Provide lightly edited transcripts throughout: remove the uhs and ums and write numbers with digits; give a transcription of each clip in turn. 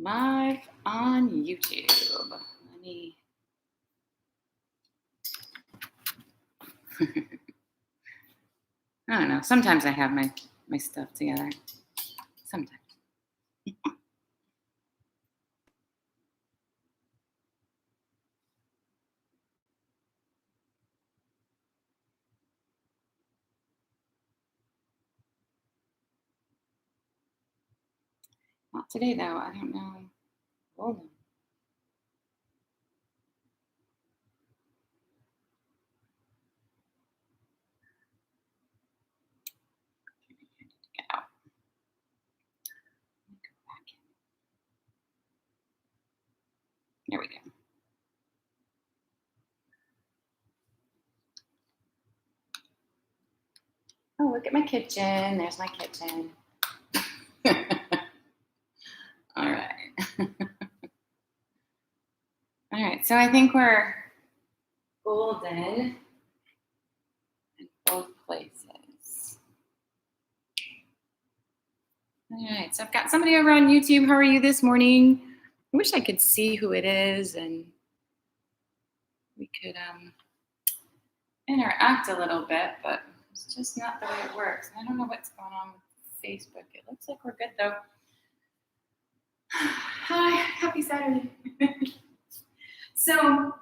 Live on YouTube. Let me. I don't know. Sometimes I have my stuff together. Sometimes. Not today though. I don't know. Hold on. Get out. Let me go back in. There we go. Oh, look at my kitchen. There's my kitchen. All right. All right. So I think we're golden in both places. All right. So I've got somebody over on YouTube. How are you this morning? I wish I could see who it is and we could interact a little bit, but it's just not the way it works. I don't know what's going on with Facebook. It looks like we're good though. Hi, happy Saturday. So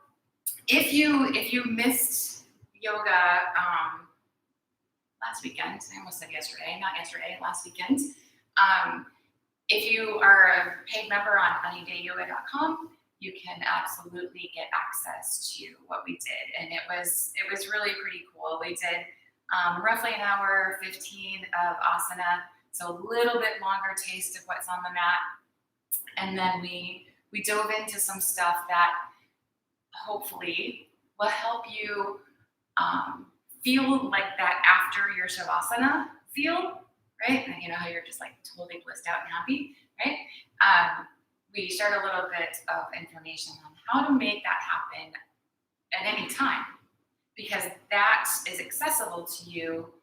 if you missed yoga last weekend, I almost said yesterday, not yesterday, last weekend. If you are a paid member on honeydayyoga.com, you can absolutely get access to what we did. And it was really pretty cool. We did roughly an hour, 15 of asana, so a little bit longer taste of what's on the mat. And then we dove into some stuff that hopefully will help you feel like that after your shavasana feel, right? And you know how you're just like totally blissed out and happy, right? We shared a little bit of information on how to make that happen at any time, because that is accessible to you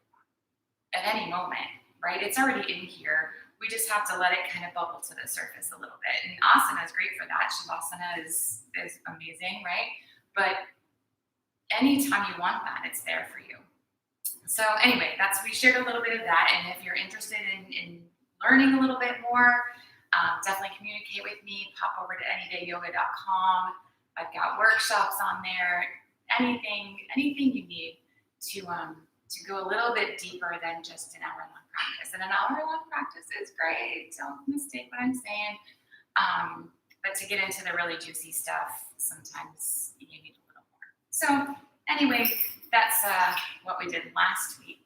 at any moment, right? It's already in here. We just have to let it kind of bubble to the surface a little bit. And asana is great for that. Shavasana is amazing, right? But anytime you want that, it's there for you. So anyway, we shared a little bit of that. And if you're interested in learning a little bit more, definitely communicate with me. Pop over to honeydayyoga.com. I've got workshops on there. Anything you need to go a little bit deeper than just an hour-long practice. And an hour-long practice is great. Don't mistake what I'm saying. But to get into the really juicy stuff, sometimes you need a little more. So anyway, that's what we did last week.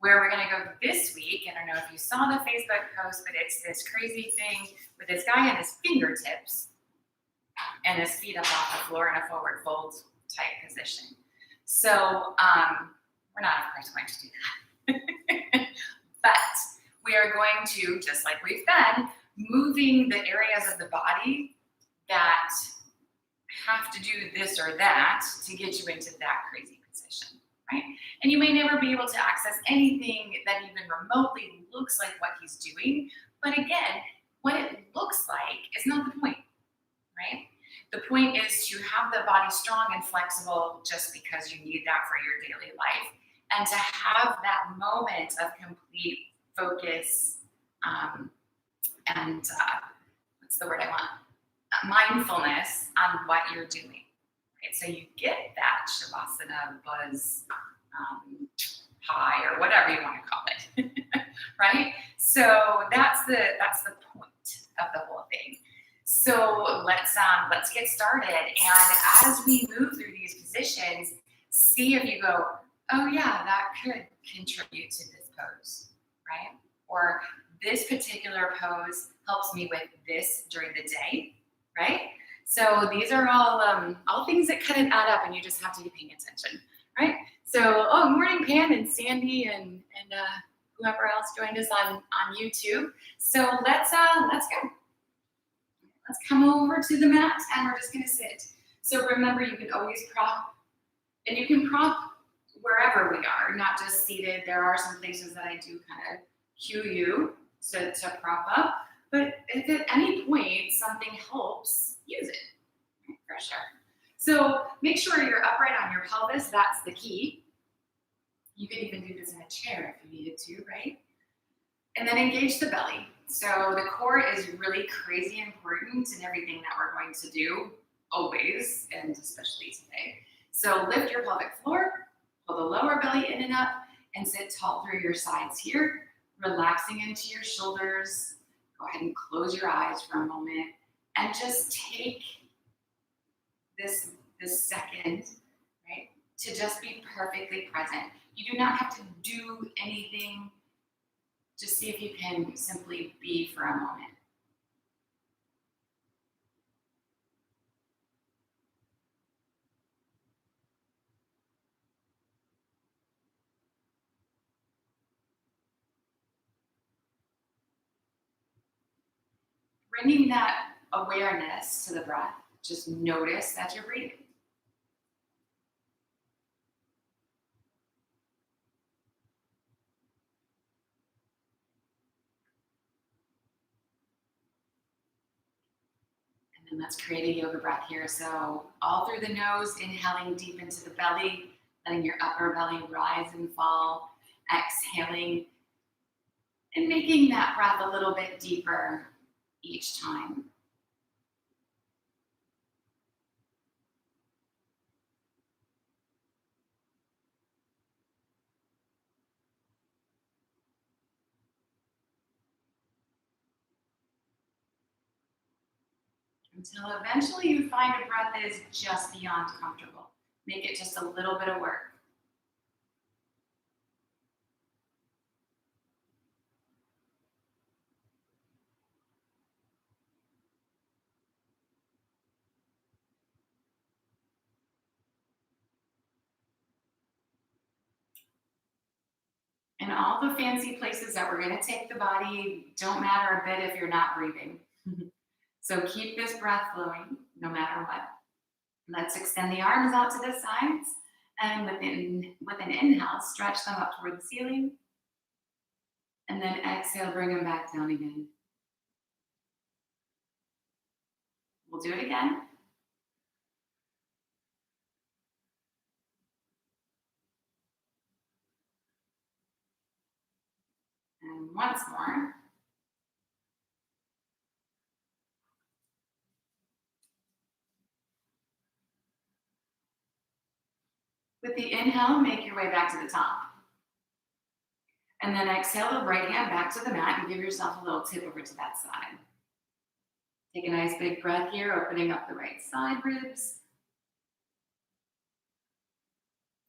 Where we're going to go this week, I don't know if you saw the Facebook post, but it's this crazy thing with this guy on his fingertips and his feet up off the floor in a forward fold type position. So we're not, of course, going to do that. But we are going to, just like we've been, moving the areas of the body that have to do this or that to get you into that crazy position, right? And you may never be able to access anything that even remotely looks like what he's doing. But again, what it looks like is not the point, right? The point is to have the body strong and flexible just because you need that for your daily life. And to have that moment of complete focus and what's the word I want? Mindfulness on what you're doing. Right? So you get that Shavasana buzz, high, or whatever you want to call it, right? So that's the point of the whole thing. So let's get started. And as we move through these positions, see if you go, oh yeah, that could contribute to this pose, right? Or this particular pose helps me with this during the day, right? So these are all things that kind of add up, and you just have to be paying attention, right? So, morning, Pam and Sandy and whoever else joined us on YouTube. So let's go. Let's come over to the mat, and we're just gonna sit. So remember, you can always prop, and you can prop wherever we are, not just seated. There are some places that I do kind of cue you to prop up. But if at any point something helps, use it, right, for sure. So make sure you're upright on your pelvis. That's the key. You could even do this in a chair if you needed to, right? And then engage the belly. So the core is really crazy important in everything that we're going to do, always, and especially today. So lift your pelvic floor, pull the lower belly in and up, and sit tall through your sides here, relaxing into your shoulders. Go ahead and close your eyes for a moment and just take this second, right, to just be perfectly present. You do not have to do anything. Just see if you can simply be for a moment. Bringing that awareness to the breath, just notice that you're breathing. And then let's create a yoga breath here. So all through the nose, inhaling deep into the belly, letting your upper belly rise and fall, exhaling, and making that breath a little bit deeper each time. Until eventually you find a breath that is just beyond comfortable. Make it just a little bit of work. And all the fancy places that we're going to take the body don't matter a bit if you're not breathing. So keep this breath flowing no matter what. Let's extend the arms out to the sides. And with an inhale, stretch them up toward the ceiling. And then exhale, bring them back down again. We'll do it again. And once more. With the inhale, make your way back to the top. And then exhale the right hand back to the mat and give yourself a little tip over to that side. Take a nice big breath here, opening up the right side ribs.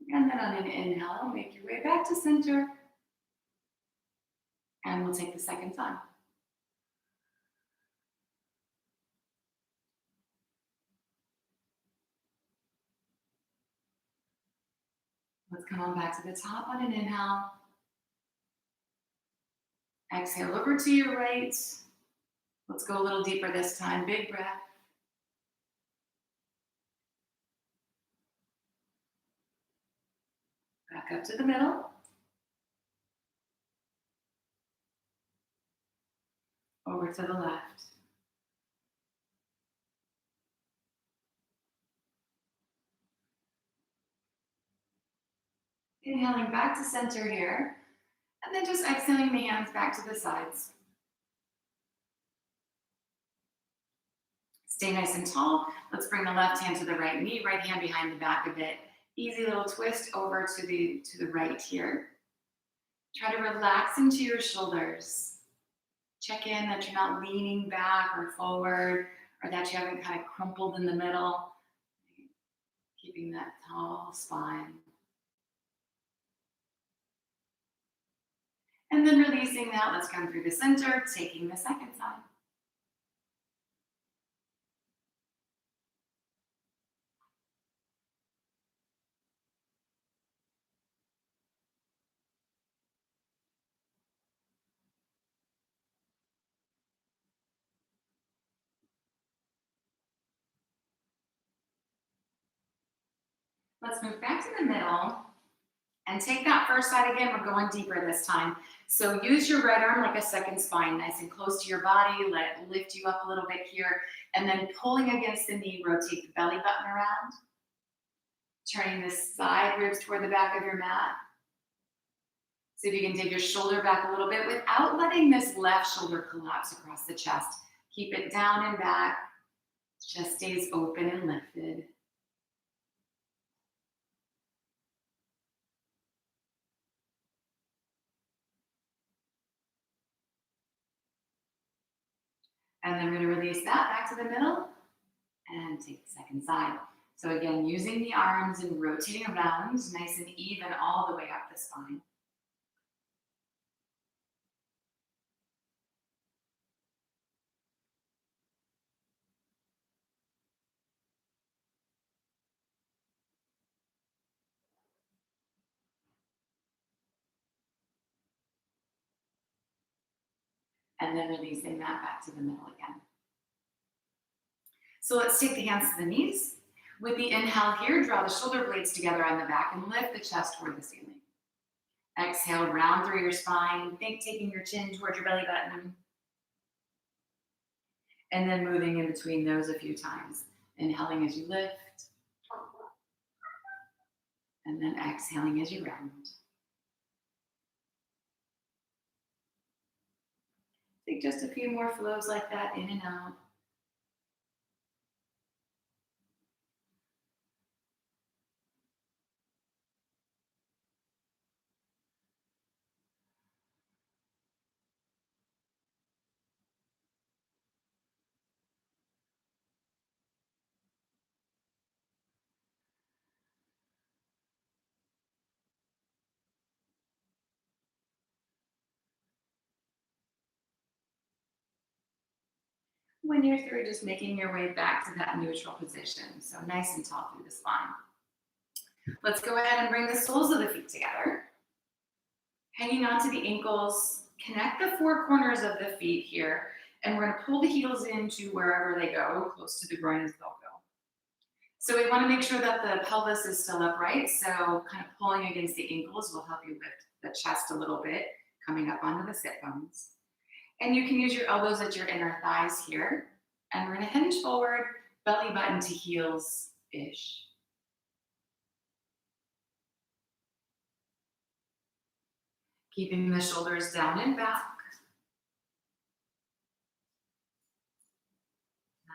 And then on an inhale, make your way back to center. And we'll take the second time. Let's come on back to the top on an inhale. Exhale over to your right. Let's go a little deeper this time. Big breath. Back up to the middle. Over to the left. Inhaling back to center here. And then just exhaling the hands back to the sides. Stay nice and tall. Let's bring the left hand to the right knee, right hand behind the back a bit. Easy little twist over to the right here. Try to relax into your shoulders. Check in that you're not leaning back or forward, or that you haven't kind of crumpled in the middle. Keeping that tall spine. And then releasing that, let's come through the center, taking the second side. Let's move back to the middle And take that first side again. We're going deeper this time. So use your right arm like a second spine, nice and close to your body. Let it lift you up a little bit here. And then pulling against the knee, rotate the belly button around. Turning the side ribs toward the back of your mat. See if you can dig your shoulder back a little bit without letting this left shoulder collapse across the chest. Keep it down and back. Chest stays open and lifted. And then we're going to release that back to the middle and take the second side. So again, using the arms and rotating around, nice and even all the way up the spine. And then releasing that back to the middle again. So let's take the hands to the knees. With the inhale here, draw the shoulder blades together on the back and lift the chest toward the ceiling. Exhale, round through your spine. Think taking your chin towards your belly button. And then moving in between those a few times. Inhaling as you lift. And then exhaling as you round. Take just a few more flows like that, in and out. When you're through, just making your way back to that neutral position. So nice and tall through the spine. Let's go ahead and bring the soles of the feet together. Hanging onto the ankles, connect the four corners of the feet here, and we're going to pull the heels into wherever they go, close to the groin as they'll go. So we want to make sure that the pelvis is still upright, so kind of pulling against the ankles will help you lift the chest a little bit, coming up onto the sit bones. And you can use your elbows at your inner thighs here, and we're going to hinge forward, belly button to heels-ish. Keeping the shoulders down and back.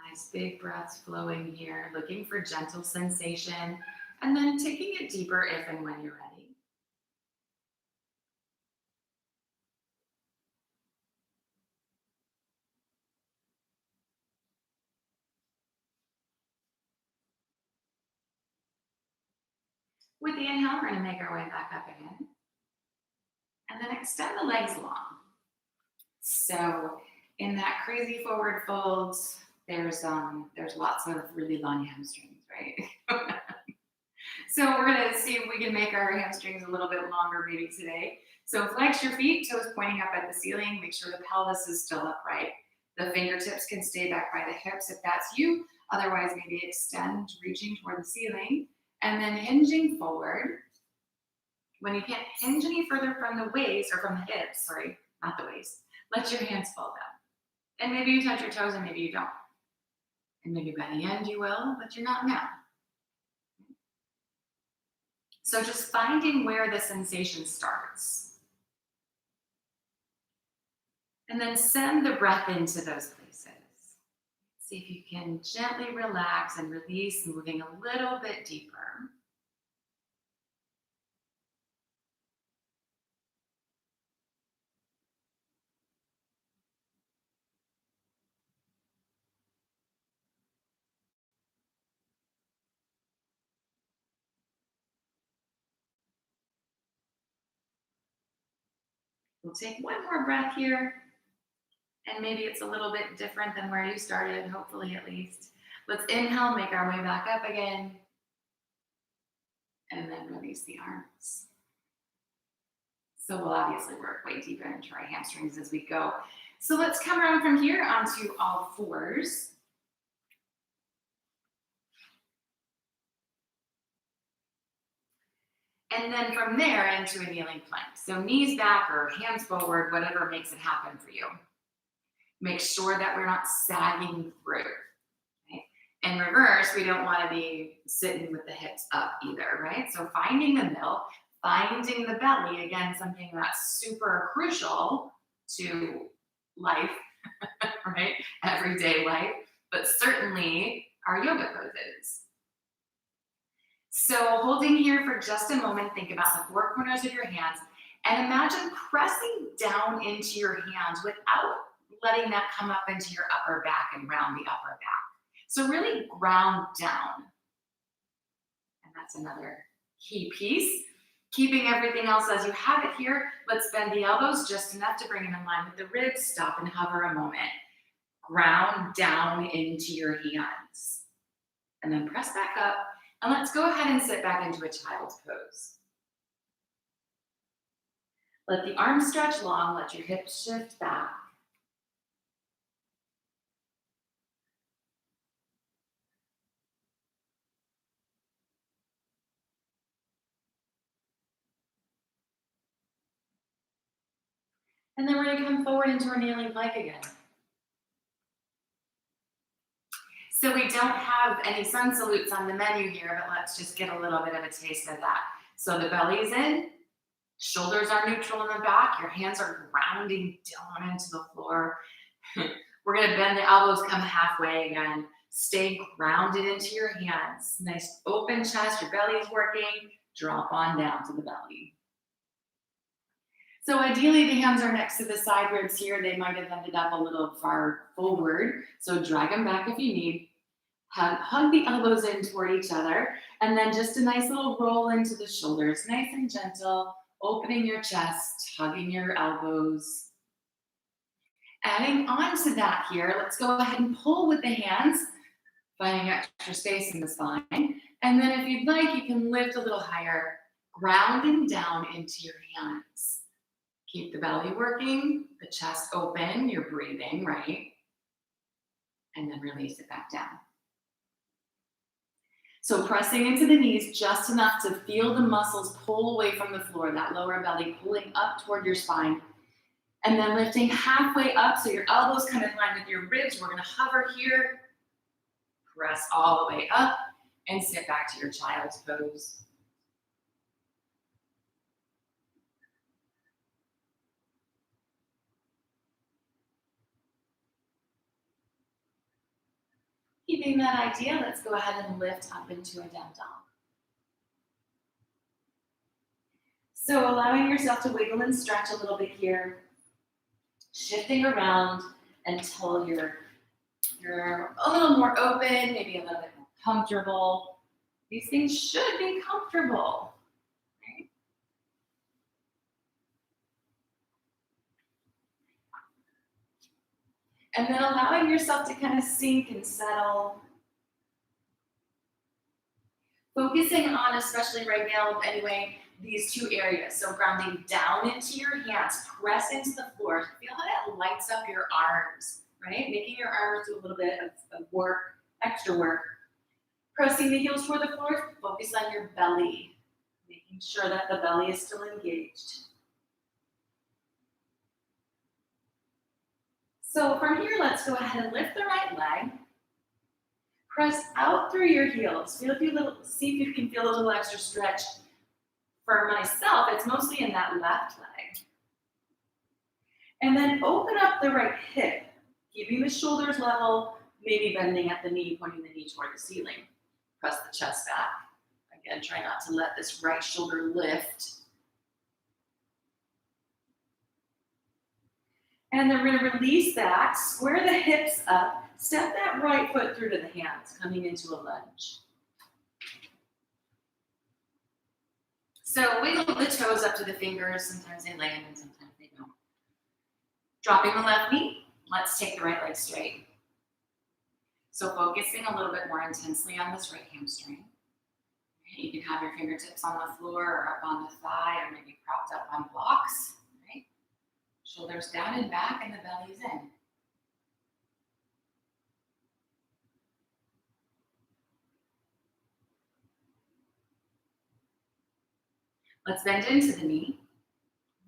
Nice big breaths flowing here, looking for gentle sensation, and then taking it deeper if and when you're ready. With the inhale, we're going to make our way back up again. And then extend the legs long. So in that crazy forward fold, there's lots of really long hamstrings, right? So we're gonna see if we can make our hamstrings a little bit longer maybe today. So flex your feet, toes pointing up at the ceiling. Make sure the pelvis is still upright. The fingertips can stay back by the hips if that's you. Otherwise, maybe extend, reaching toward the ceiling, and then hinging forward. When you can't hinge any further from the waist, or from the hips, sorry, not the waist, let your hands fall down. And maybe you touch your toes and maybe you don't. And maybe by the end you will, but you're not now. So just finding where the sensation starts. And then send the breath into those places. See if you can gently relax and release, moving a little bit deeper. We'll take one more breath here. And maybe it's a little bit different than where you started, hopefully at least. Let's inhale, make our way back up again. And then release the arms. So we'll obviously work way deeper into our hamstrings as we go. So let's come around from here onto all fours. And then from there into a kneeling plank. So knees back or hands forward, whatever makes it happen for you. Make sure that we're not sagging through. Okay? In reverse, we don't want to be sitting with the hips up either, right? So finding the middle, finding the belly, again, something that's super crucial to life, right? Everyday life, but certainly our yoga poses. So holding here for just a moment, think about the four corners of your hands and imagine pressing down into your hands without letting that come up into your upper back and round the upper back. So really ground down. And that's another key piece. Keeping everything else as you have it here, let's bend the elbows just enough to bring them in line with the ribs. Stop and hover a moment. Ground down into your hands. And then press back up. And let's go ahead and sit back into a child's pose. Let the arms stretch long, let your hips shift back. And then we're going to come forward into our kneeling plank again. So we don't have any sun salutes on the menu here, but let's just get a little bit of a taste of that. So the belly's in, shoulders are neutral in the back, your hands are grounding down into the floor. We're gonna bend the elbows, come halfway again. Stay grounded into your hands. Nice open chest, your belly's working. Drop on down to the belly. So ideally the hands are next to the side ribs here. They might have ended up a little far forward. So drag them back if you need. Hug the elbows in toward each other, and then just a nice little roll into the shoulders, nice and gentle, opening your chest, hugging your elbows. Adding on to that here, let's go ahead and pull with the hands, finding extra space in the spine. And then if you'd like, you can lift a little higher, grounding down into your hands. Keep the belly working, the chest open, you're breathing, right? And then release it back down. So pressing into the knees just enough to feel the muscles pull away from the floor, that lower belly pulling up toward your spine. And then lifting halfway up so your elbows come in line with your ribs. We're gonna hover here, press all the way up, and sit back to your child's pose. Keeping that idea, let's go ahead and lift up into a down dog. So allowing yourself to wiggle and stretch a little bit here, shifting around until you're a little more open, maybe a little bit more comfortable. These things should be comfortable, right? And then allowing yourself to kind of sink and settle. Focusing on, especially right now anyway, these two areas. So grounding down into your hands, press into the floor. Feel how that lights up your arms, right? Making your arms do a little bit of work, extra work. Pressing the heels toward the floor, focus on your belly, making sure that the belly is still engaged. So from here, let's go ahead and lift the right leg. Press out through your heels. See if you can feel a little extra stretch. For myself, it's mostly in that left leg. And then open up the right hip, keeping the shoulders level, maybe bending at the knee, pointing the knee toward the ceiling. Press the chest back. Again, try not to let this right shoulder lift. And then we're gonna release that, square the hips up, step that right foot through to the hands, coming into a lunge. So wiggle the toes up to the fingers. Sometimes they land and sometimes they don't. Dropping the left knee, let's take the right leg straight. So focusing a little bit more intensely on this right hamstring. You can have your fingertips on the floor or up on the thigh or maybe propped up on blocks. Right? Shoulders down and back and the belly's in. Let's bend into the knee.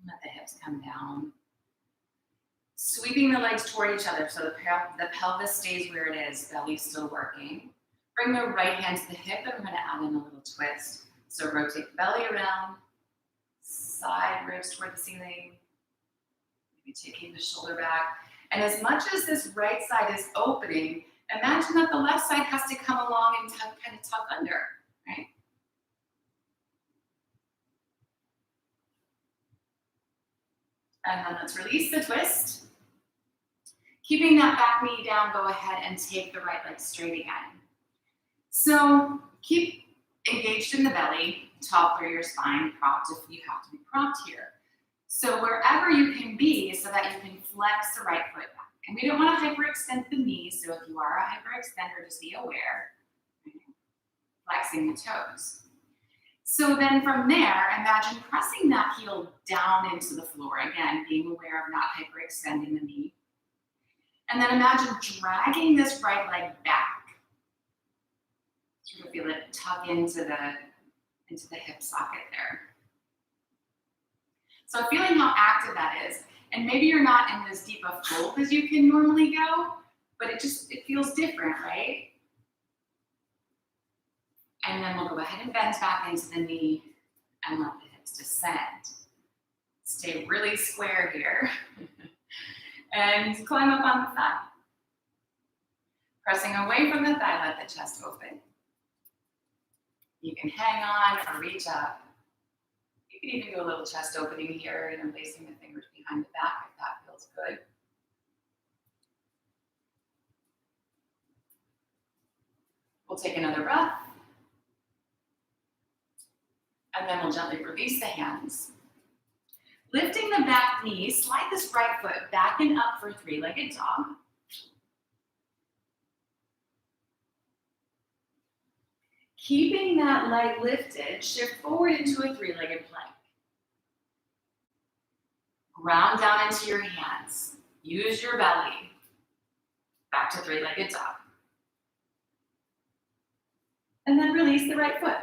Let the hips come down. Sweeping the legs toward each other so the pelvis stays where it is, belly still working. Bring the right hand to the hip and we're going to add in a little twist. So rotate the belly around, side ribs toward the ceiling, maybe taking the shoulder back. And as much as this right side is opening, imagine that the left side has to come along and kind of tuck under, right? And then let's release the twist. Keeping that back knee down, go ahead and take the right leg straight again. So keep engaged in the belly, top through your spine, propped if you have to be propped here. So wherever you can be so that you can flex the right foot back. And we don't want to hyperextend the knees, so if you are a hyperextender, just be aware. Flexing the toes. So then from there, imagine pressing that heel down into the floor. Again, being aware of not hyperextending the knee. And then imagine dragging this right leg back. Sort of feel it tuck into the hip socket there. So feeling how active that is. And maybe you're not in as deep a fold as you can normally go, but it feels different, right? And then we'll go ahead and bend back into the knee and let the hips descend. Stay really square here. And climb up on the thigh. Pressing away from the thigh, let the chest open. You can hang on or reach up. You can even do a little chest opening here and placing the fingers behind the back if that feels good. We'll take another breath. And then we'll gently release the hands. Lifting the back knee, slide this right foot back and up for three-legged dog. Keeping that leg lifted, shift forward into a three-legged plank. Ground down into your hands. Use your belly. Back to three-legged dog. And then release the right foot.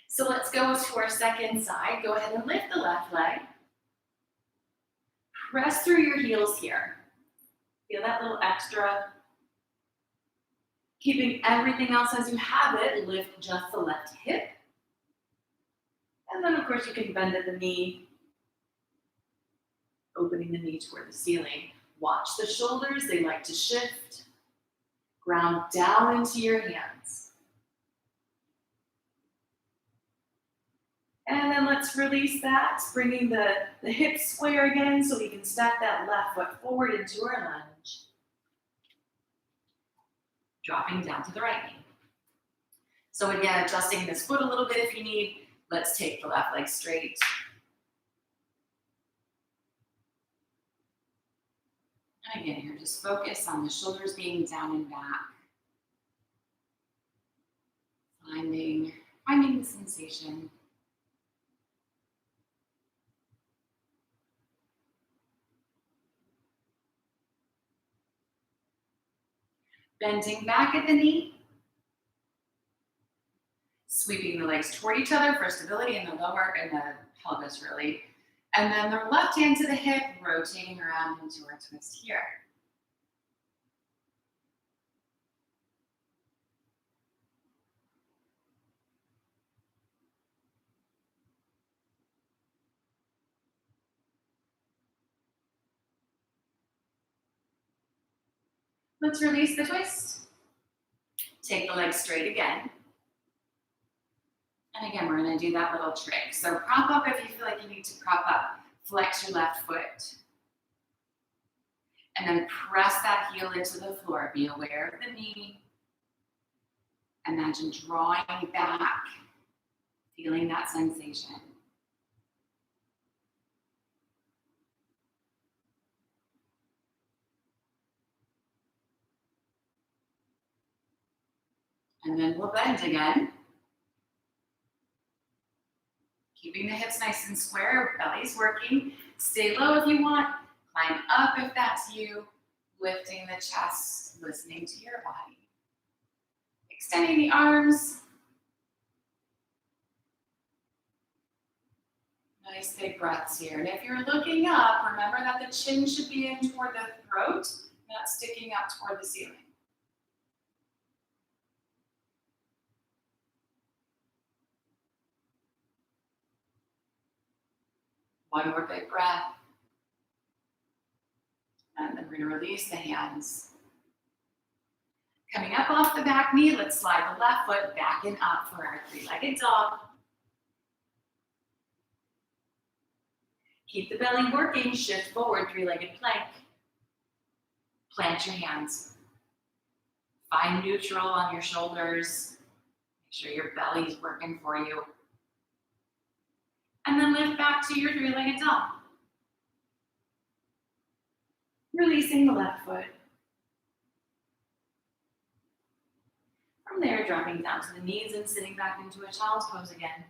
So let's go to our second side. Go ahead and lift the left leg. Press through your heels here. Feel that little extra. Keeping everything else as you have it, lift just the left hip. And then of course you can bend at the knee, opening the knee toward the ceiling. Watch the shoulders, they like to shift. Ground down into your hands. And then let's release that, bringing the hips square again so we can step that left foot forward into our lunge. Dropping down to the right knee. So again, adjusting this foot a little bit if you need. Let's take the left leg straight. And again, here, just focus on the shoulders being down and back. Finding the sensation. Bending back at the knee. Sweeping the legs toward each other for stability in the lower and the pelvis really. And then the left hand to the hip, rotating around into our twist here. Let's release the twist. Take the legs straight again. And again, we're going to do that little trick. So prop up if you feel like you need to prop up. Flex your left foot. And then press that heel into the floor. Be aware of the knee. Imagine drawing back, feeling that sensation. And then we'll bend again. Keeping the hips nice and square, belly's working. Stay low if you want. Climb up if that's you. Lifting the chest, listening to your body. Extending the arms. Nice big breaths here. And if you're looking up, remember that the chin should be in toward the throat, not sticking up toward the ceiling. One more big breath. And then we're going to release the hands. Coming up off the back knee, let's slide the left foot back and up for our three-legged dog. Keep the belly working, shift forward, three-legged plank. Plant your hands. Find neutral on your shoulders. Make sure your belly's working for you. And then lift back to your three-legged dog. Releasing the left foot. From there, dropping down to the knees and sitting back into a child's pose again.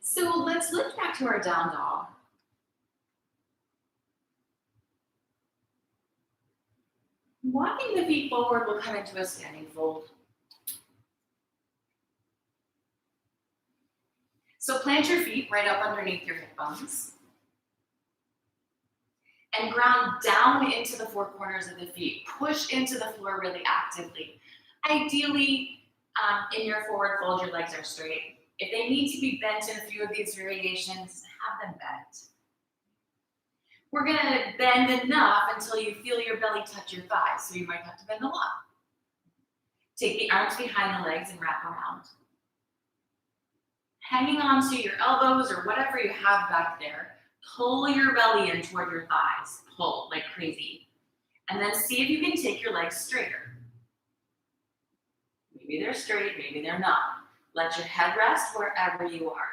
So let's lift back to our down dog. Walking the feet forward, we'll come into a standing fold. So plant your feet right up underneath your hip bones. And ground down into the four corners of the feet. Push into the floor really actively. Ideally, in your forward fold, your legs are straight. If they need to be bent in a few of these variations, have them bent. We're gonna bend enough until you feel your belly touch your thighs, so you might have to bend a lot. Take the arms behind the legs and wrap around. Hanging on to your elbows or whatever you have back there, pull your belly in toward your thighs. Pull like crazy. And then see if you can take your legs straighter. Maybe they're straight, maybe they're not. Let your head rest wherever you are.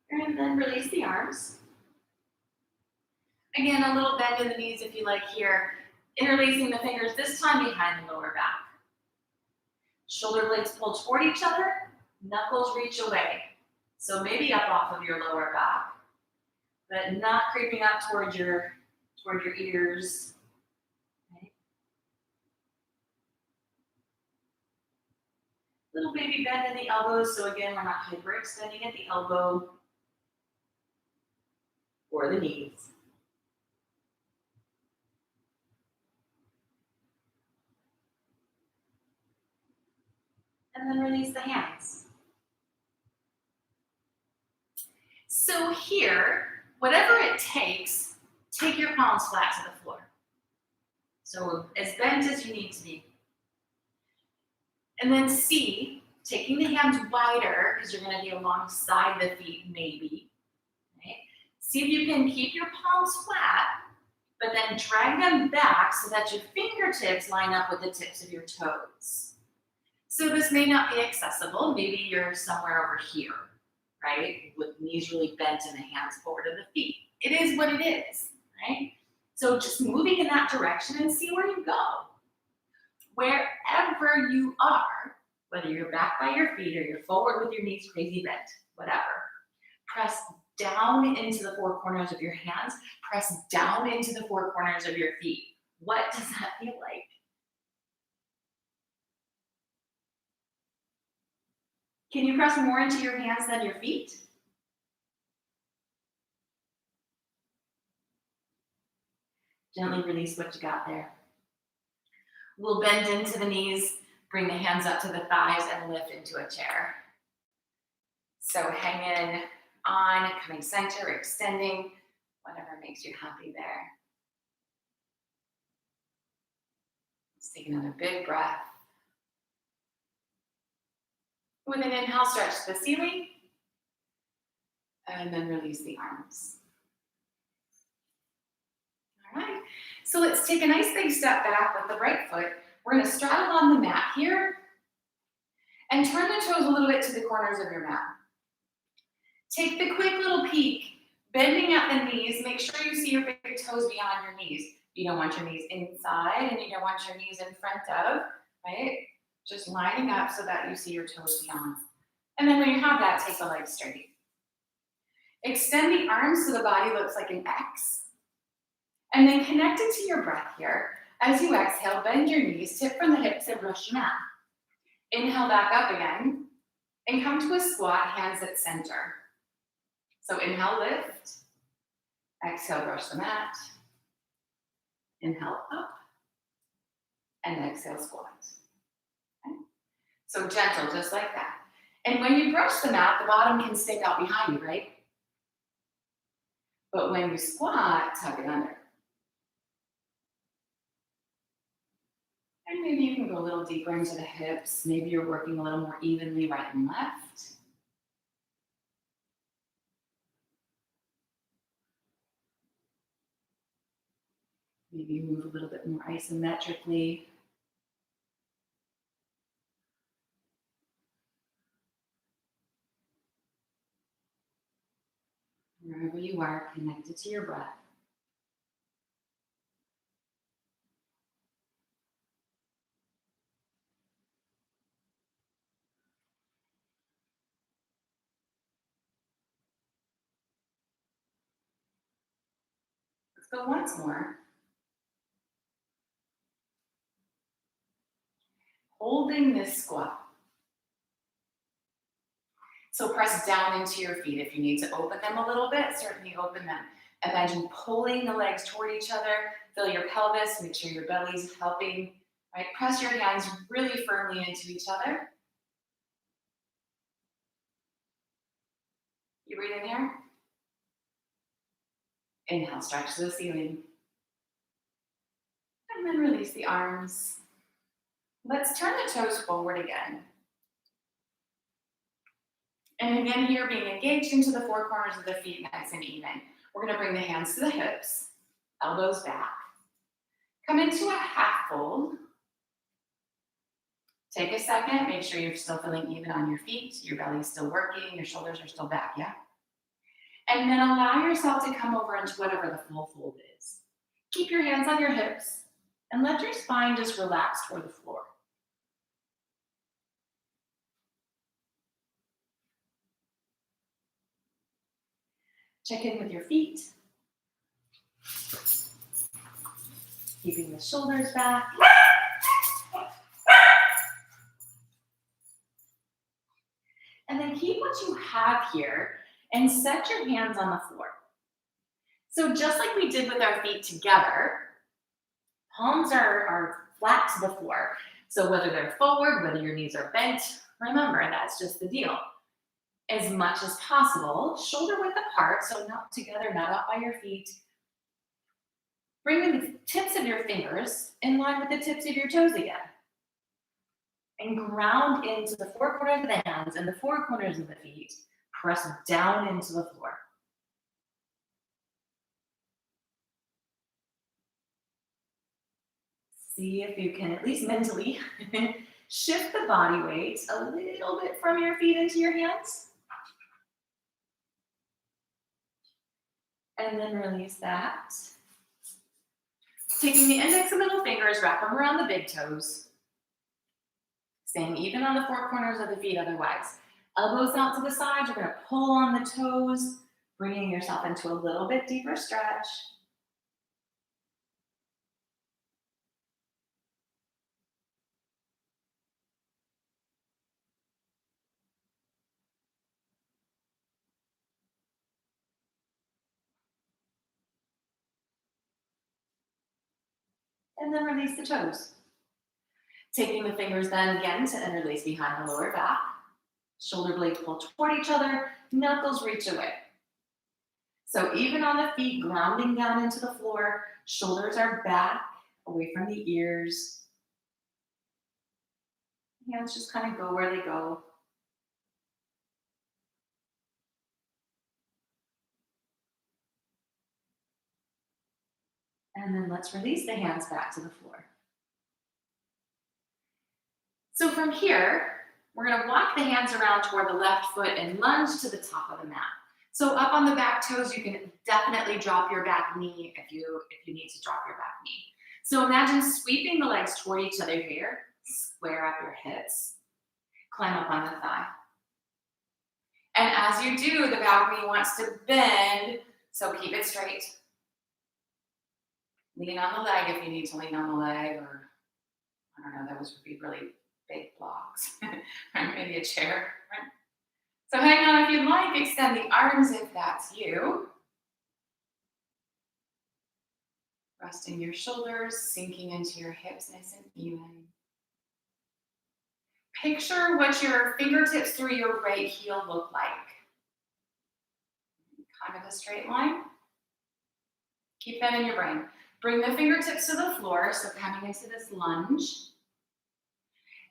And then release the arms. Again, a little bend in the knees if you like here. Interlacing the fingers, this time behind the lower back. Shoulder blades pull toward each other, knuckles reach away. So maybe up off of your lower back, but not creeping up toward your ears. Okay. Little baby bend in the elbows, so again, we're not hyperextending at the elbow or the knees. And then release the hands. So here, whatever it takes, take your palms flat to the floor. So as bent as you need to be. And then see, taking the hands wider, because you're gonna be alongside the feet maybe. Okay? See if you can keep your palms flat, but then drag them back so that your fingertips line up with the tips of your toes. So this may not be accessible. Maybe you're somewhere over here, right? With knees really bent and the hands forward of the feet. It is what it is, right? So just moving in that direction and see where you go. Wherever you are, whether you're back by your feet or you're forward with your knees crazy bent, whatever, press down into the four corners of your hands, press down into the four corners of your feet. What does that feel like? Can you press more into your hands than your feet? Gently release what you got there. We'll bend into the knees, bring the hands up to the thighs, and lift into a chair. So hang in on, coming center, extending, whatever makes you happy there. Let's take another big breath. With an inhale, stretch to the ceiling, and then release the arms. All right, so let's take a nice big step back with the right foot. We're gonna straddle on the mat here, And turn the toes a little bit to the corners of your mat. Take the quick little peek, bending at the knees. Make sure you see your big toes beyond your knees. You don't want your knees inside and you don't want your knees in front of, right? Just lining up so that you see your toes beyond. And then when you have that, take the legs straight. Extend the arms so the body looks like an X. And then connect it to your breath here. As you exhale, bend your knees, tip from the hips, and brush your mat. Inhale back up again, and come to a squat, hands at center. So inhale, lift. Exhale, brush the mat. Inhale, up. And exhale, squat. Okay? So gentle, just like that. And when you brush the mat, the bottom can stick out behind you, right? But when you squat, tuck it under. And maybe you can go a little deeper into the hips. Maybe you're working a little more evenly right and left. Maybe move a little bit more isometrically. Wherever you are, connected to your breath. Let's go once more. Holding this squat. So press down into your feet. If you need to open them a little bit, certainly open them. Imagine pulling the legs toward each other. Feel your pelvis, make sure your belly's helping. Right? Press your hands really firmly into each other. You breathe in here. Inhale, stretch to the ceiling. And then release the arms. Let's turn the toes forward again. And again here, being engaged into the four corners of the feet, nice and even. We're gonna bring the hands to the hips, elbows back. Come into a half fold. Take a second, make sure you're still feeling even on your feet, your belly's still working, your shoulders are still back, yeah? And then allow yourself to come over into whatever the full fold is. Keep your hands on your hips and let your spine just relax toward the floor. Check in with your feet. Keeping the shoulders back. And then keep what you have here and set your hands on the floor. So just like we did with our feet together, palms are flat to the floor. So whether they're forward, whether your knees are bent, remember, that's just the deal. As much as possible, shoulder width apart, so not together, not up by your feet. Bring the tips of your fingers in line with the tips of your toes again. And ground into the four corners of the hands and the four corners of the feet. Press down into the floor. See if you can, at least mentally, shift the body weight a little bit from your feet into your hands. And then release that. Taking the index and middle fingers, wrap them around the big toes. Staying even on the four corners of the feet otherwise. Elbows out to the sides, you're gonna pull on the toes, bringing yourself into a little bit deeper stretch. And then release the toes. Taking the fingers then again to interlace behind the lower back. Shoulder blades pull toward each other, knuckles reach away. So even on the feet, grounding down into the floor, shoulders are back, away from the ears. Hands just kind of go where they go. And then let's release the hands back to the floor. So from here, We're gonna walk the hands around toward the left foot and lunge to the top of the mat. So up on the back toes, you can definitely drop your back knee if you need to drop your back knee. So imagine sweeping the legs toward each other here, square up your hips, climb up on the thigh. And as you do, the back knee wants to bend, so keep it straight. Lean on the leg if you need to lean on the leg, or I don't know, those would be really big blocks, or maybe a chair. Right? So hang on if you'd like, extend the arms if that's you. Resting your shoulders, sinking into your hips nice and even. Picture what your fingertips through your right heel look like. Kind of a straight line. Keep that in your brain. Bring the fingertips to the floor, so coming into this lunge.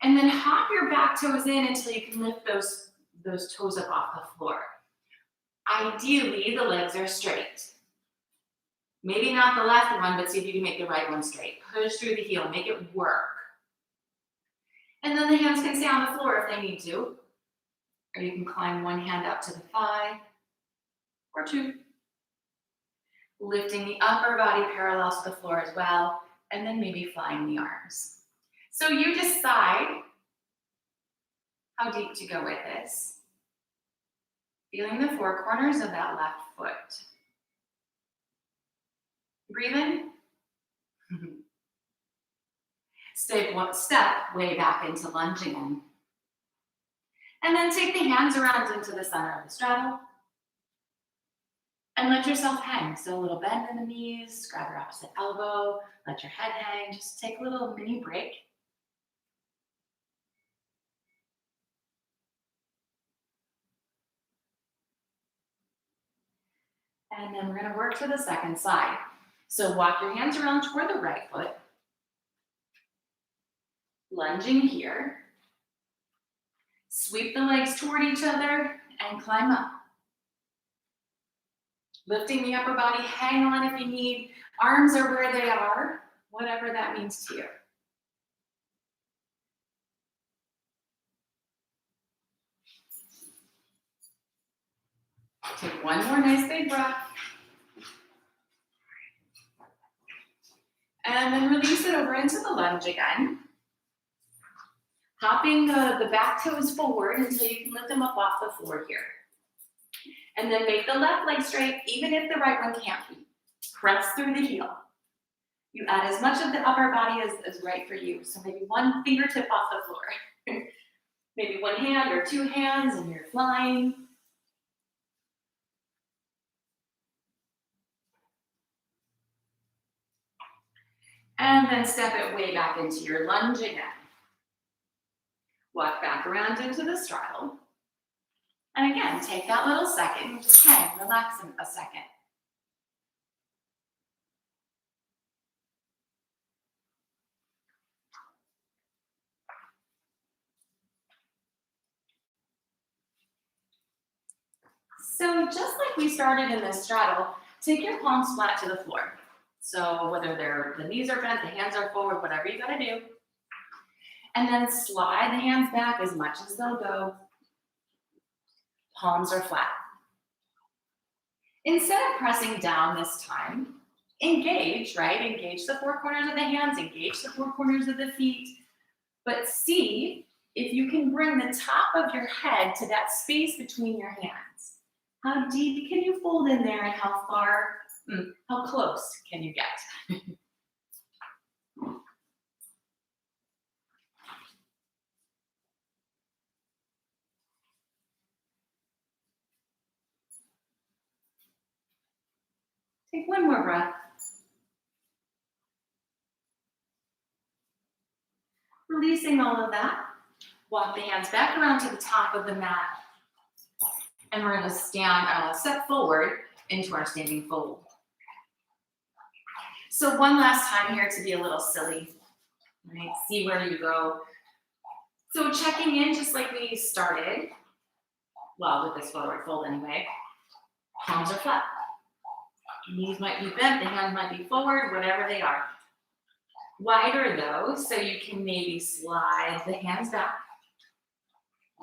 And then hop your back toes in until you can lift those toes up off the floor. Ideally, the legs are straight. Maybe not the left one, but see if you can make the right one straight. Push through the heel, make it work. And then the hands can stay on the floor if they need to. Or you can climb one hand up to the thigh, or two. Lifting the upper body parallel to the floor as well, and then maybe flying the arms. So you decide how deep to go with this. Feeling the four corners of that left foot. Breathe in. Step way back into lunge again. And then take the hands around into the center of the straddle. And let yourself hang. So a little bend in the knees, grab your opposite elbow, let your head hang. Just take a little mini break. And then we're gonna work to the second side. So walk your hands around toward the right foot. Lunging here. Sweep the legs toward each other and climb up. Lifting the upper body, hang on if you need. Arms are where they are, whatever that means to you. Take one more nice big breath. And then release it over into the lunge again. Hopping the back toes forward until you can lift them up off the floor here. And then make the left leg straight, even if the right one can't be. Press through the heel. You add as much of the upper body as right for you. So maybe one fingertip off the floor. Maybe one hand or two hands and you're flying. And then step it way back into your lunge again. Walk back around into the straddle. And again, take that little second and just hang, relax in a second. So just like we started in this straddle, take your palms flat to the floor. So whether the knees are bent, the hands are forward, whatever you gotta do. And then slide the hands back as much as they'll go. Palms are flat. Instead of pressing down this time, engage, right? Engage the four corners of the hands, engage the four corners of the feet, but see if you can bring the top of your head to that space between your hands. How deep can you fold in there and how close can you get? Take one more breath. Releasing all of that. Walk the hands back around to the top of the mat. And we're gonna step forward into our standing fold. So one last time here to be a little silly, right? See where you go. So checking in just like we started, well, with this forward fold anyway. Palms are flat. Knees might be bent, the hands might be forward, whatever they are. Wider though, so you can maybe slide the hands back.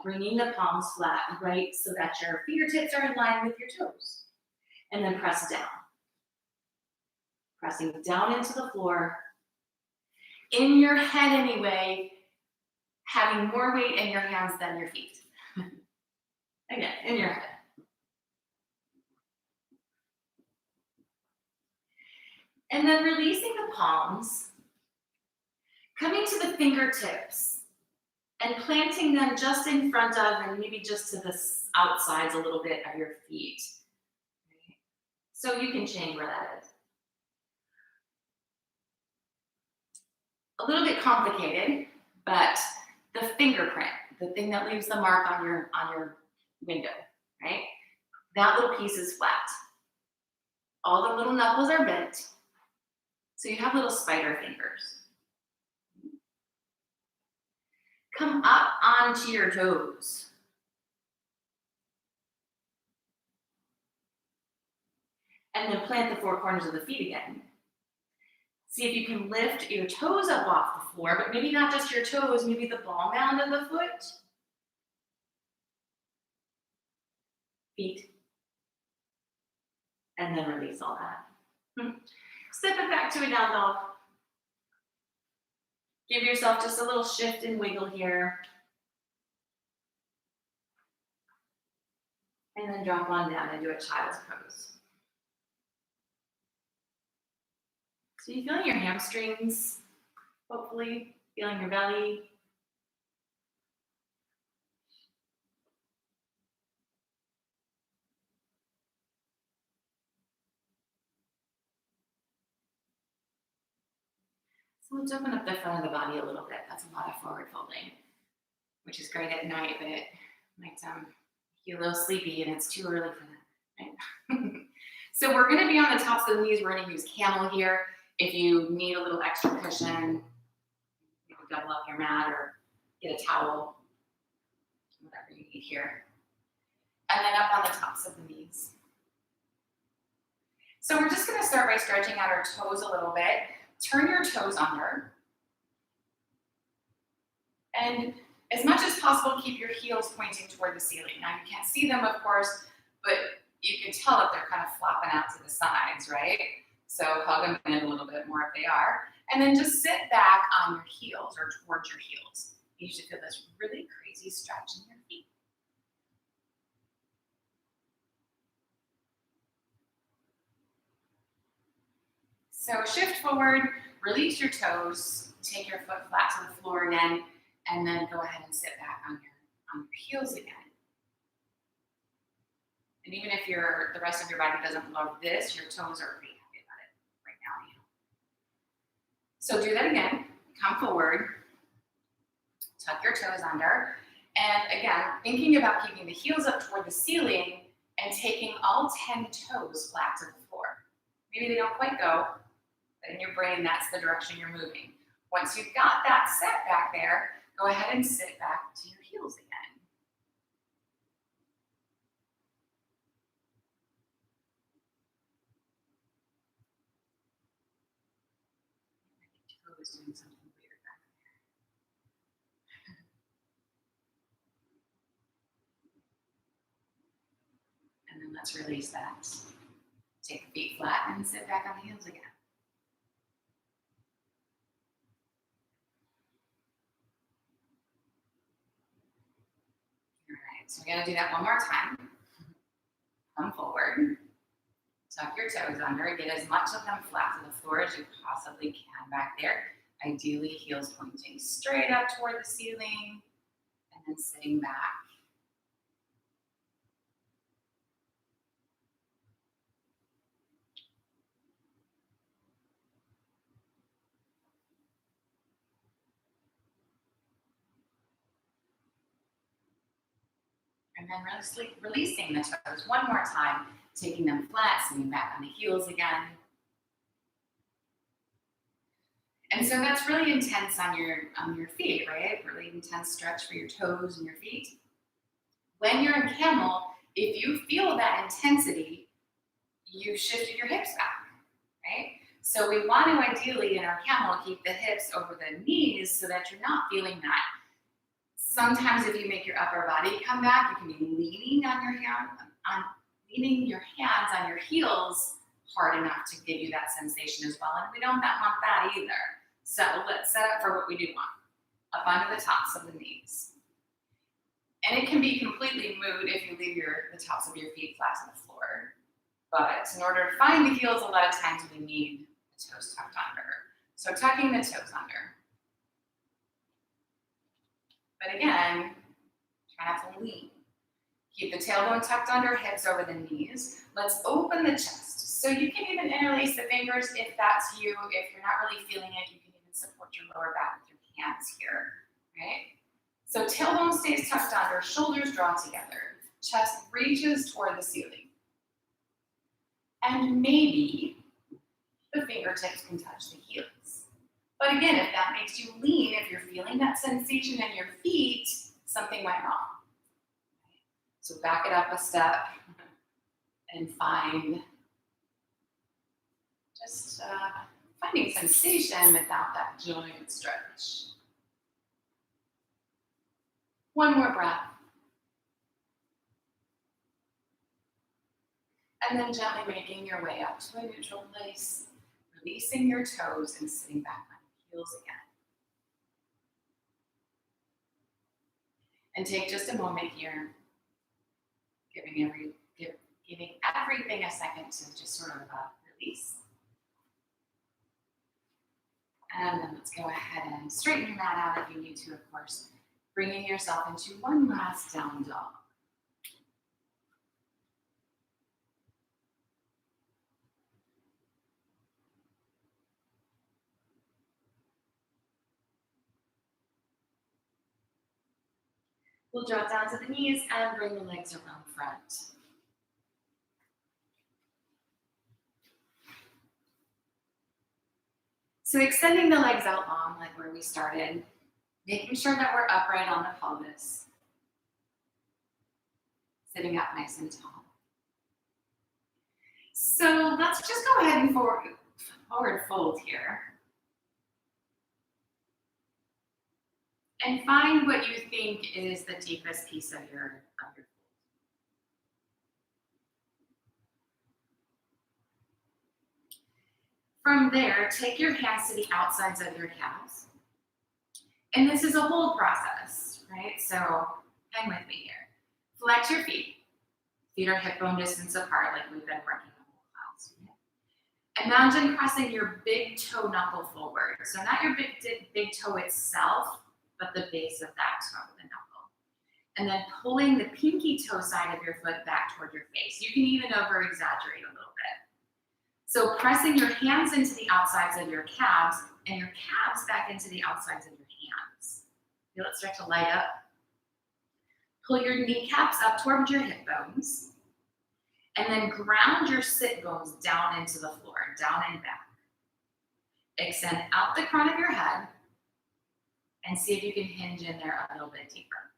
Bringing the palms flat, right, so that your fingertips are in line with your toes. And then press down. Pressing down into the floor. In your head anyway, having more weight in your hands than your feet. Again, in your head. And then releasing the palms, coming to the fingertips and planting them just in front of and maybe just to the outsides a little bit of your feet. Okay. So you can change where that is. A little bit complicated, but the fingerprint, the thing that leaves the mark on your window, right? That little piece is flat. All the little knuckles are bent, so you have little spider fingers. Come up onto your toes. And then plant the four corners of the feet again. See if you can lift your toes up off the floor, but maybe not just your toes, maybe the ball mound of the foot. Feet. And then release all that. Step it back to a down dog. Give yourself just a little shift and wiggle here. And then drop on down and do a child's pose. So you feeling your hamstrings, hopefully, feeling your belly. So let's open up the front of the body a little bit. That's a lot of forward folding, which is great at night, but it might make you a little sleepy and it's too early for that, right? So we're gonna be on the tops of the knees. We're gonna use camel here. If you need a little extra cushion, you can double up your mat or get a towel, whatever you need here. And then up on the tops of the knees. So we're just gonna start by stretching out our toes a little bit. Turn your toes under. And as much as possible, keep your heels pointing toward the ceiling. Now you can't see them, of course, but you can tell if they're kind of flopping out to the sides, right? So hug them in a little bit more if they are. And then just sit back on your heels or towards your heels. You should feel this really crazy stretch in your feet. So shift forward, release your toes, take your foot flat to the floor again, and then go ahead and sit back on your heels again. And even if the rest of your body doesn't love this, your toes are pretty happy about it right now. So do that again. Come forward, tuck your toes under, and again, thinking about keeping the heels up toward the ceiling and taking all 10 toes flat to the floor. Maybe they don't quite go, but in your brain, that's the direction you're moving. Once you've got that set back there, go ahead and sit back to your heels again. Toe is doing something weird back there. And then let's release that. Take the feet flat and sit back on the heels again. All right, so we're gonna do that one more time. Come forward, tuck your toes under, get as much of them flat to the floor as you possibly can back there. Ideally, heels pointing straight up toward the ceiling, and then sitting back. And then releasing the toes one more time, taking them flat, sitting back on the heels again. And so that's really intense on your feet, right? Really intense stretch for your toes and your feet. When you're in camel, if you feel that intensity, you shifted your hips back, right? So we want to ideally in our camel keep the hips over the knees so that you're not feeling that Sometimes if you make your upper body come back, you can be leaning your hands on your heels hard enough to give you that sensation as well. And we don't want that either. So let's set up for what we do want. Up onto the tops of the knees. And it can be completely moot if you leave the tops of your feet flat to the floor. But in order to find the heels, a lot of times we need the toes tucked under. So tucking the toes under. But again, try not to lean. Keep the tailbone tucked under, hips over the knees. Let's open the chest. So you can even interlace the fingers if that's you. If you're not really feeling it, you can even support your lower back with your hands here, right? So tailbone stays tucked under, shoulders draw together, chest reaches toward the ceiling. And maybe the fingertips can touch the heels. But again, if that makes you lean, if you're feeling that sensation in your feet, something went wrong. So back it up a step and finding sensation without that joint stretch. One more breath. And then gently making your way up to a neutral place, releasing your toes and sitting back on your heels again. And take just a moment here, giving everything a second to just sort of release. And then let's go ahead and straighten your mat out if you need to, of course, bringing yourself into one last down dog. We'll drop down to the knees and bring the legs around front. So extending the legs out long, like where we started, making sure that we're upright on the pelvis. Sitting up nice and tall. So let's just go ahead and forward fold here. And find what you think is the deepest piece of your fold. From there, take your hands to the outsides of your calves. And this is a hold process, right? So hang with me here. Flex your feet. Feet are hip bone distance apart like we've been working the whole class. Okay? Imagine pressing your big toe knuckle forward. So not your big toe itself, but the base of that toe, the knuckle. And then pulling the pinky toe side of your foot back toward your face. You can even over-exaggerate a little bit. So pressing your hands into the outsides of your calves and your calves back into the outsides of your hands. Feel it start to light up. Pull your kneecaps up toward your hip bones. And then ground your sit bones down into the floor, down and back. Extend out the crown of your head and see if you can hinge in there a little bit deeper.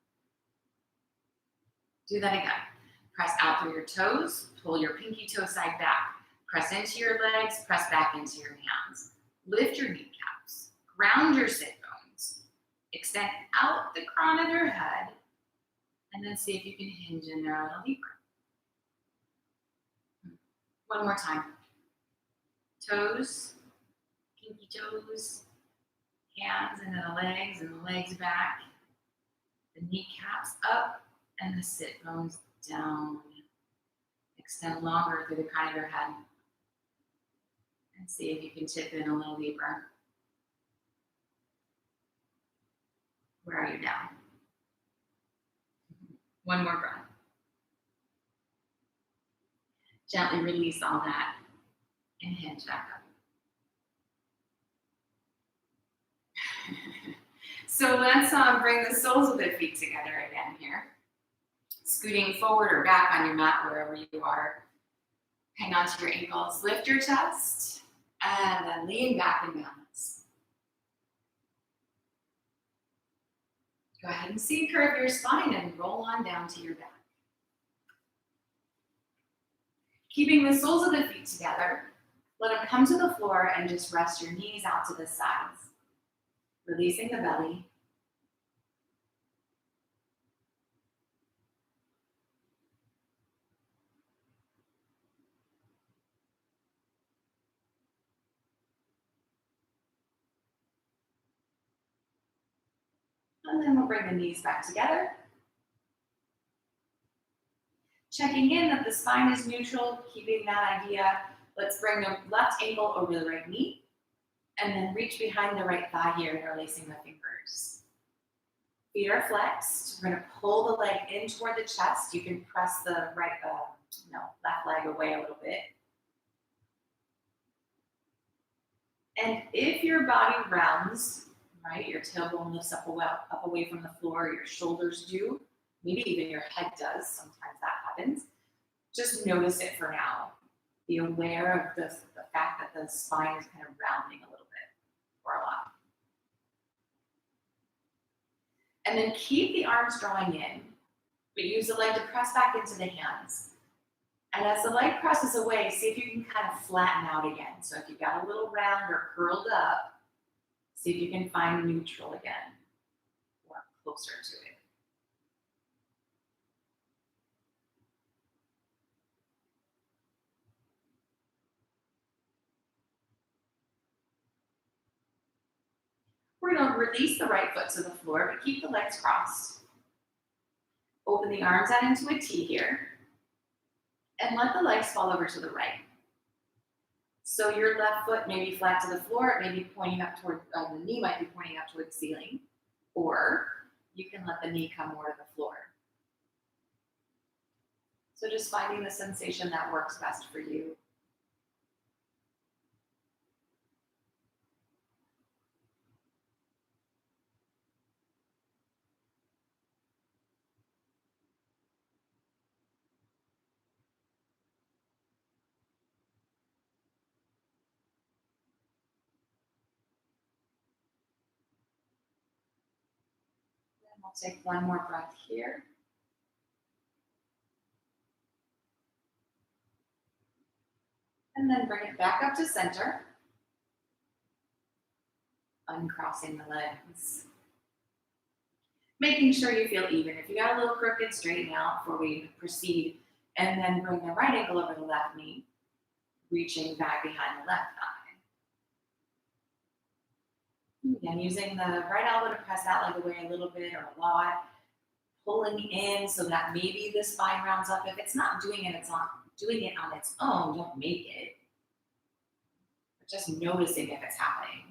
Do that again. Press out through your toes, pull your pinky toe side back. Press into your legs, press back into your hands. Lift your kneecaps, ground your sit bones. Extend out the crown of your head, and then see if you can hinge in there a little deeper. One more time. Toes, pinky toes, hands into the legs and the legs back. The kneecaps up and the sit bones down. Extend longer through the crown of your head. And see if you can tip in a little deeper. Where are you now? One more breath. Gently release all that and hinge back up. So let's bring the soles of the feet together again here. Scooting forward or back on your mat, wherever you are. Hang on to your ankles, lift your chest, and then lean back and balance. Go ahead and C-curve your spine and roll on down to your back. Keeping the soles of the feet together, let them come to the floor and just rest your knees out to the sides. Releasing the belly. And then we'll bring the knees back together. Checking in that the spine is neutral, keeping that idea. Let's bring the left ankle over the right knee. And then reach behind the right thigh here, interlacing the fingers. Feet are flexed. We're going to pull the leg in toward the chest. You can press the left leg away a little bit. And if your body rounds, right, your tailbone lifts up away from the floor, your shoulders do, maybe even your head does, sometimes that happens. Just notice it for now. Be aware of the fact that the spine is kind of rounding a little bit or a lot. And then keep the arms drawing in, but use the leg to press back into the hands. And as the leg presses away, see if you can kind of flatten out again. So if you've got a little round or curled up, see if you can find neutral again or closer to it. We're going to release the right foot to the floor, but keep the legs crossed. Open the arms out into a T here. And let the legs fall over to the right. So your left foot may be flat to the floor, it may be pointing up toward, the knee might be pointing up toward the ceiling, or you can let the knee come more to the floor. So just finding the sensation that works best for you. We'll take one more breath here. And then bring it back up to center. Uncrossing the legs. Making sure you feel even. If you got a little crooked, straighten out before we proceed. And then bring the right ankle over the left knee, reaching back behind the left thigh. Again, using the right elbow to press that leg away a little bit or a lot, pulling in so that maybe the spine rounds up. If it's not doing it, it's not doing it on its own. Don't make it. But just noticing if it's happening.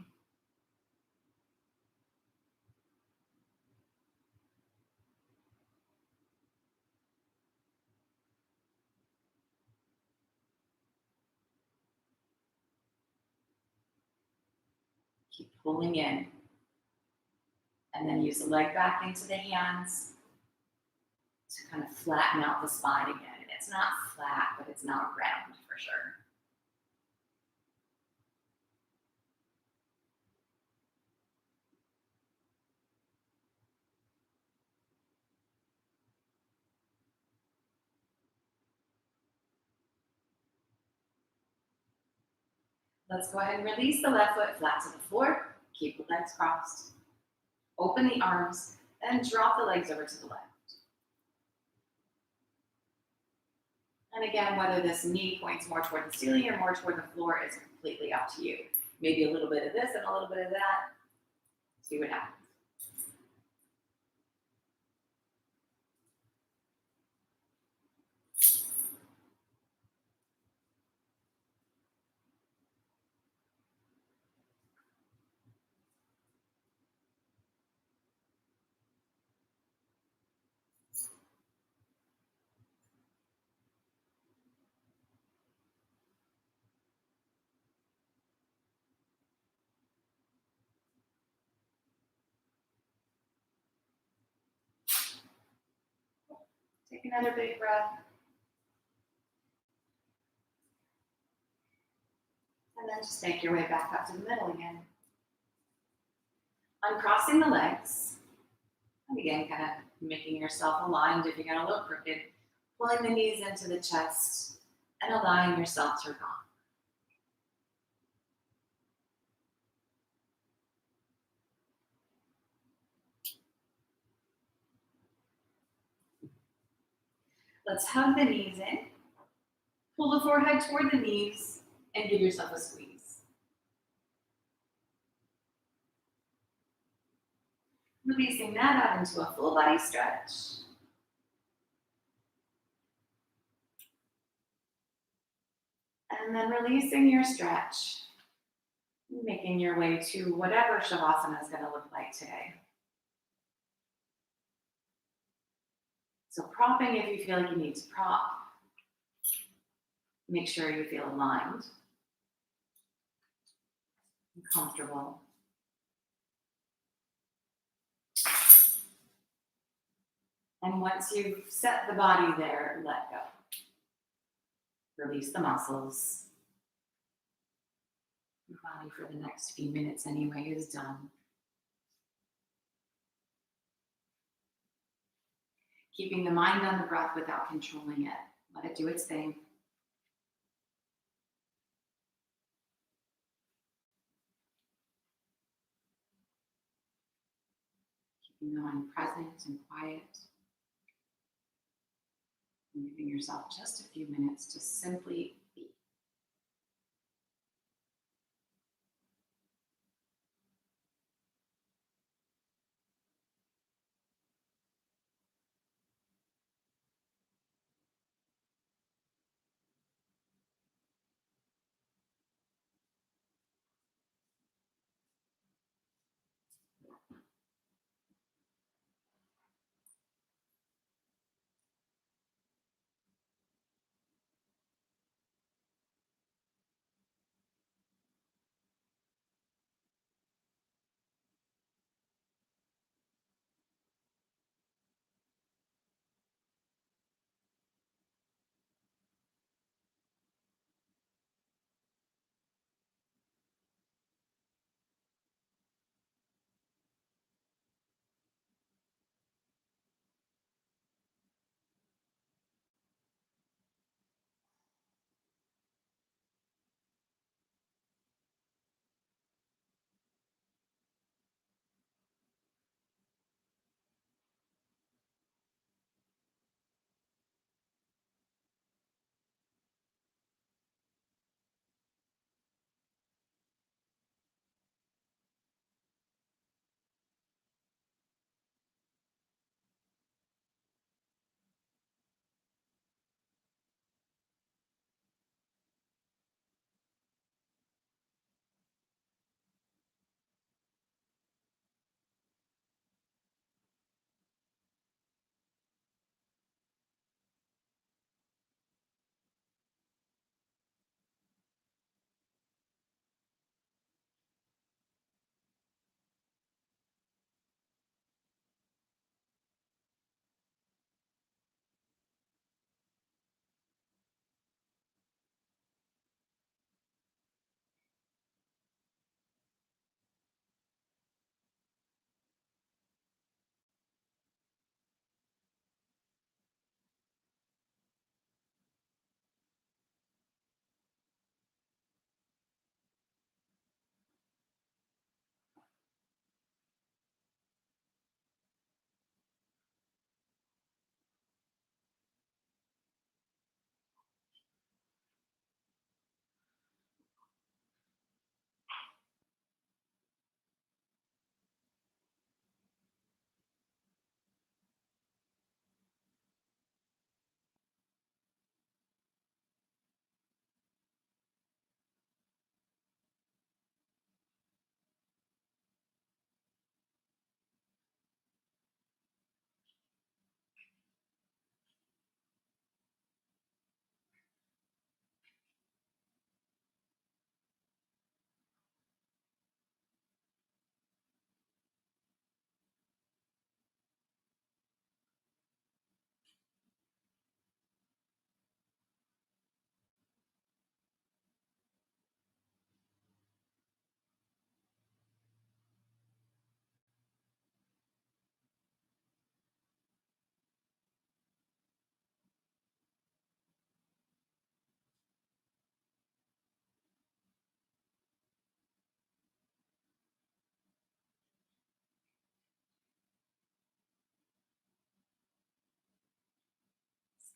Keep pulling in. And then use the leg back into the hands to kind of flatten out the spine again. It's not flat, but it's not round for sure. Let's go ahead and release the left foot flat to the floor. Keep the legs crossed. Open the arms and drop the legs over to the left. And again, whether this knee points more toward the ceiling or more toward the floor is completely up to you. Maybe a little bit of this and a little bit of that. See what happens. Take another big breath. And then just make your way back up to the middle again. Uncrossing the legs. And again, kind of making yourself aligned if you got a little crooked. Pulling the knees into the chest and allowing yourself to rock. Let's hug the knees in. Pull the forehead toward the knees and give yourself a squeeze. Releasing that out into a full body stretch. And then releasing your stretch, making your way to whatever Shavasana is going to look like today. So propping if you feel like you need to prop. Make sure you feel aligned and comfortable. And once you've set the body there, let go. Release the muscles. Your body for the next few minutes anyway is done. Keeping the mind on the breath without controlling it. Let it do its thing. Keeping the mind present and quiet. And giving yourself just a few minutes to simply be.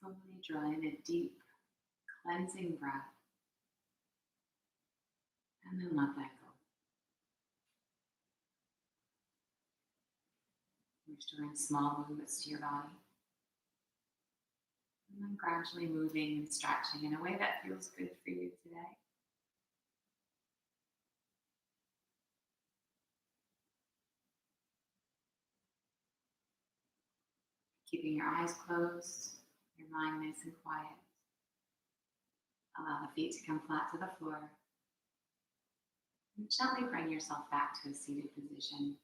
Slowly draw in a deep, cleansing breath, and then let that go. You're doing small movements to your body. And then gradually moving and stretching in a way that feels good for you today. Keeping your eyes closed, your mind nice and quiet. Allow the feet to come flat to the floor. And gently bring yourself back to a seated position.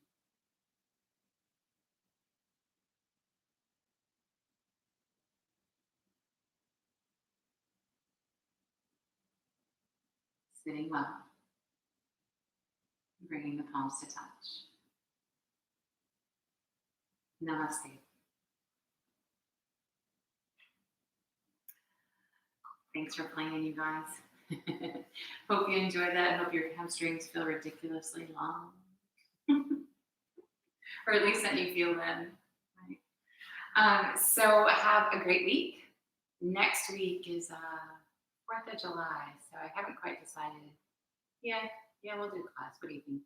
Sitting well. Bringing the palms to touch. Namaste. Thanks for playing, you guys. Hope you enjoyed that. I hope your hamstrings feel ridiculously long. Or at least that you feel them. Right? So have a great week. Next week is 4th of July, so I haven't quite decided. Yeah, we'll do class. What do you think?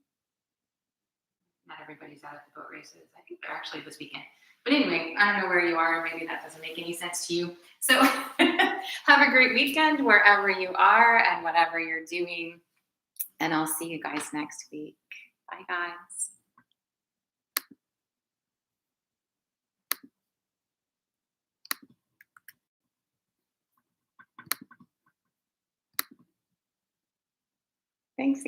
Not everybody's out at the boat races. I think they're actually this weekend. But anyway, I don't know where you are. Maybe that doesn't make any sense to you. So have a great weekend wherever you are and whatever you're doing. And I'll see you guys next week. Bye, guys. Thanks.